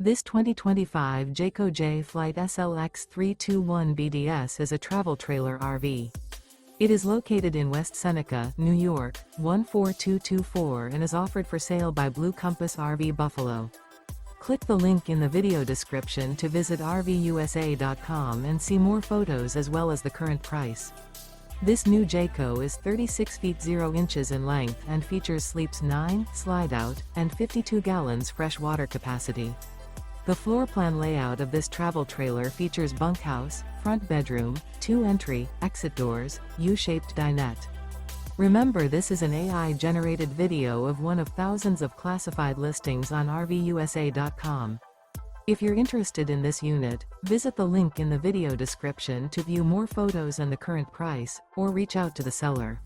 This 2025 Jayco Jay Flight SLX 321 BDS is a travel trailer RV. It is located in West Seneca, New York, 14224 and is offered for sale by Blue Compass RV Buffalo. Click the link in the video description to visit RVUSA.com and see more photos as well as the current price. This new Jayco is 36 feet 0 inches in length and features sleeps 9, slide-out, and 52 gallons fresh water capacity. The floor plan layout of this travel trailer features bunkhouse, front bedroom, 2 entry, exit doors, U-shaped dinette. Remember, this is an AI-generated video of one of thousands of classified listings on RVUSA.com. If you're interested in this unit, visit the link in the video description to view more photos and the current price, or reach out to the seller.